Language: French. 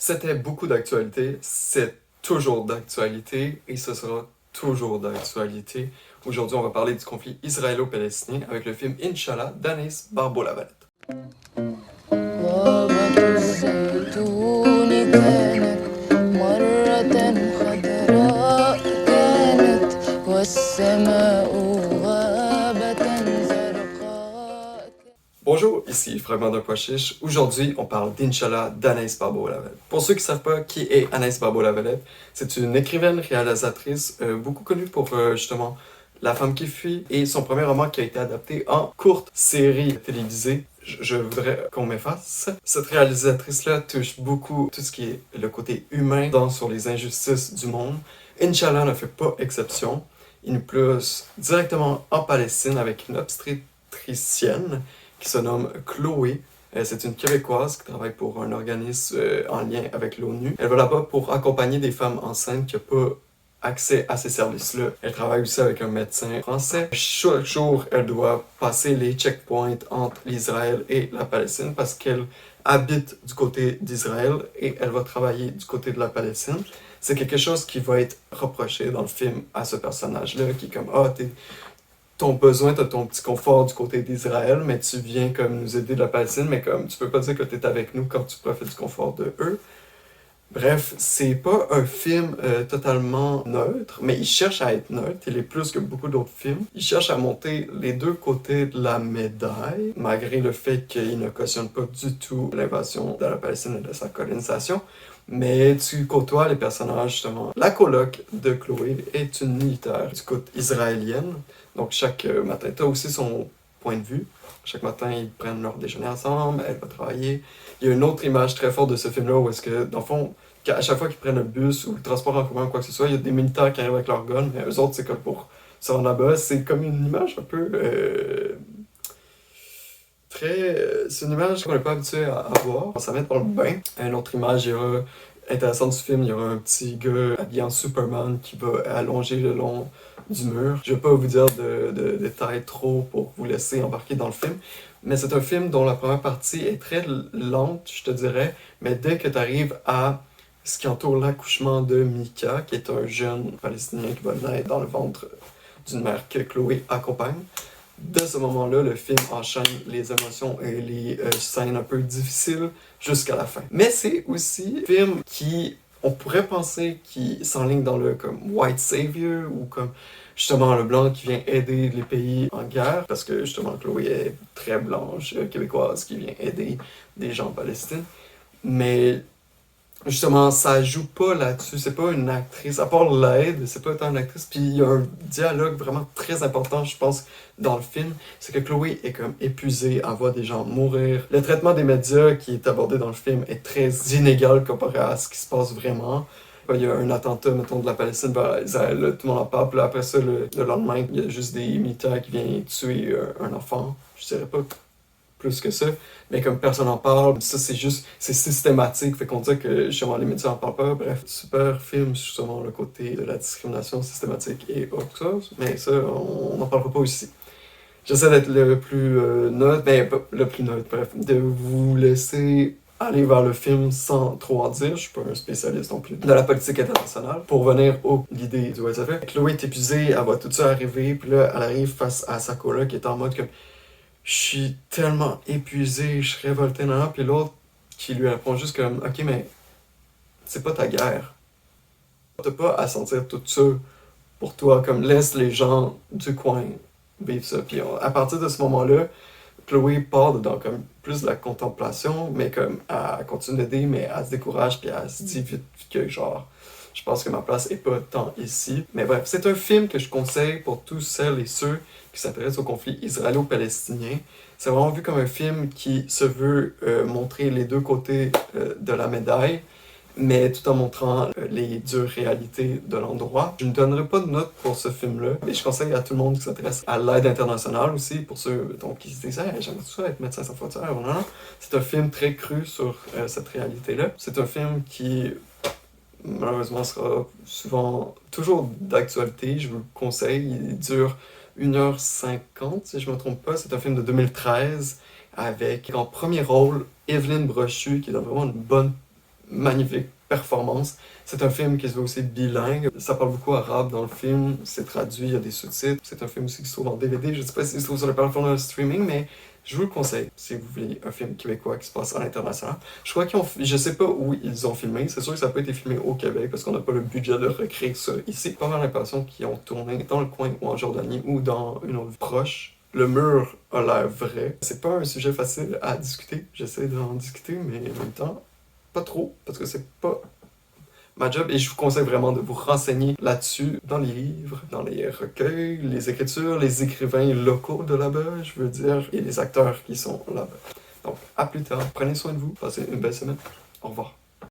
C'était beaucoup d'actualité, c'est toujours d'actualité et ce sera toujours d'actualité. Aujourd'hui, on va parler du conflit israélo-palestinien avec le film Inch'Allah d'Anis Barbeau-Lavalette. غابة الزيتون كانت مرة خضراء كانت والسماء غابة زرقاء. Bonjour, ici Fragment d'un pois chiche. Aujourd'hui, on parle d'Inch'Allah d'Anaïs Barbeau-Lavalette. Pour ceux qui ne savent pas qui est Anaïs Barbeau-Lavalette, c'est une écrivaine réalisatrice beaucoup connue pour justement La femme qui fuit et son premier roman qui a été adapté en courte série télévisée. Je voudrais qu'on m'efface. Cette réalisatrice-là touche beaucoup tout ce qui est le côté humain sur les injustices du monde. Inch'Allah ne fait pas exception. Il nous place directement en Palestine avec une obstétricienne qui se nomme Chloé. C'est une Québécoise qui travaille pour un organisme en lien avec l'ONU. Elle va là-bas pour accompagner des femmes enceintes qui n'ont pas accès à ces services-là. Elle travaille aussi avec un médecin français. Chaque jour, elle doit passer les checkpoints entre l'Israël et la Palestine parce qu'elle habite du côté d'Israël et elle va travailler du côté de la Palestine. C'est quelque chose qui va être reproché dans le film à ce personnage-là, qui est comme « Ah, ton besoin, t'as ton petit confort du côté d'Israël, mais tu viens comme nous aider de la Palestine, mais comme tu peux pas dire que tu es avec nous quand tu profites du confort de eux. » Bref, c'est pas un film totalement neutre, mais il cherche à être neutre. Il est plus que beaucoup d'autres films. Il cherche à monter les deux côtés de la médaille, malgré le fait qu'il ne cautionne pas du tout l'invasion de la Palestine et de sa colonisation. Mais tu côtoies les personnages, justement. La coloc de Chloé est une militaire du côté israélienne. Donc chaque matin, tu as aussi son point de vue. Chaque matin, ils prennent leur déjeuner ensemble, elle va travailler. Il y a une autre image très forte de ce film-là où est-ce que, dans le fond, à chaque fois qu'ils prennent le bus ou le transport en commun ou quoi que ce soit, il y a des militaires qui arrivent avec leur gun, mais eux autres, c'est comme pour se rendre là-bas. C'est comme une image un peu c'est une image qu'on n'est pas habitué à voir. Ça met dans le bain. Une autre image intéressante du film, il y aura un petit gars habillé en Superman qui va allonger le long du mur. Je ne vais pas vous dire de détails trop pour vous laisser embarquer dans le film, mais c'est un film dont la première partie est très lente, je te dirais, mais dès que tu arrives à ce qui entoure l'accouchement de Mika, qui est un jeune Palestinien qui va naître dans le ventre d'une mère que Chloé accompagne, de ce moment-là, le film enchaîne les émotions et les scènes un peu difficiles jusqu'à la fin. Mais c'est aussi un film qui, on pourrait penser, qui s'enligne dans le comme white savior ou comme justement le blanc qui vient aider les pays en guerre, parce que justement Chloé est très blanche, québécoise, qui vient aider des gens en Palestine. Mais justement, ça joue pas là-dessus, c'est pas une actrice, à part l'aide, c'est pas tant une actrice, puis il y a un dialogue vraiment très important, je pense, dans le film, c'est que Chloé est comme épuisée, elle voit des gens mourir. Le traitement des médias qui est abordé dans le film est très inégal comparé à ce qui se passe vraiment. Il y a un attentat, mettons, de la Palestine vers Israël, là, tout le monde en parle, puis là, après ça, le lendemain, il y a juste des militaires qui viennent tuer un enfant, je dirais pas plus que ça, mais comme personne n'en parle, ça c'est systématique, fait qu'on dit que justement les médias n'en parlent pas, bref, super film, justement le côté de la discrimination systématique et autre chose, mais ça, on n'en parlera pas ici. J'essaie d'être le plus neutre, mais pas le plus neutre, bref, de vous laisser aller vers le film sans trop en dire, je suis pas un spécialiste non plus de la politique internationale, pour venir aux l'idée du WhatsApp. Chloé est épuisée, elle voit tout ça arriver, puis là, elle arrive face à sa coloc qui est en mode comme je suis tellement épuisé, je suis révolté, nan, puis l'autre qui lui répond juste comme, ok, mais c'est pas ta guerre. T'as pas à sentir tout ça pour toi, comme laisse les gens du coin vivre ça. Puis à partir de ce moment-là, Chloé part dans comme plus de la contemplation, mais comme elle continue d'aider, mais elle se décourage, puis elle se dit vite que genre, je pense que ma place est pas tant ici. Mais bref, c'est un film que je conseille pour tous celles et ceux qui s'intéressent au conflit israélo-palestinien. C'est vraiment vu comme un film qui se veut montrer les deux côtés de la médaille, mais tout en montrant les dures réalités de l'endroit. Je ne donnerai pas de note pour ce film-là, mais je conseille à tout le monde qui s'intéresse à l'aide internationale aussi, pour ceux donc, qui se disent hey, « j'aimerais ça être Médecins sans frontières ». C'est un film très cru sur cette réalité-là. C'est un film qui malheureusement sera souvent toujours d'actualité, je vous le conseille, il dure 1h50 si je ne me trompe pas, c'est un film de 2013 avec en premier rôle Evelyne Brochu qui donne vraiment une bonne magnifique performance. C'est un film qui se veut aussi bilingue. Ça parle beaucoup arabe dans le film, c'est traduit, il y a des sous-titres. C'est un film aussi qui se trouve en DVD. Je ne sais pas s'il se trouve sur la plateforme de streaming, mais je vous le conseille si vous voulez un film québécois qui se passe à l'international. Je crois je sais pas où ils ont filmé. C'est sûr que ça n'a pas été filmé au Québec parce qu'on n'a pas le budget de recréer ça ici. Pas mal l'impression qu'ils ont tourné dans le coin ou en Jordanie ou dans une autre proche. Le mur a l'air vrai. C'est pas un sujet facile à discuter. J'essaie d'en discuter, mais en même temps, pas trop, parce que c'est pas ma job. Et je vous conseille vraiment de vous renseigner là-dessus dans les livres, dans les recueils, les écritures, les écrivains locaux de là-bas, je veux dire, et les acteurs qui sont là-bas. Donc, à plus tard. Prenez soin de vous. Passez une belle semaine. Au revoir.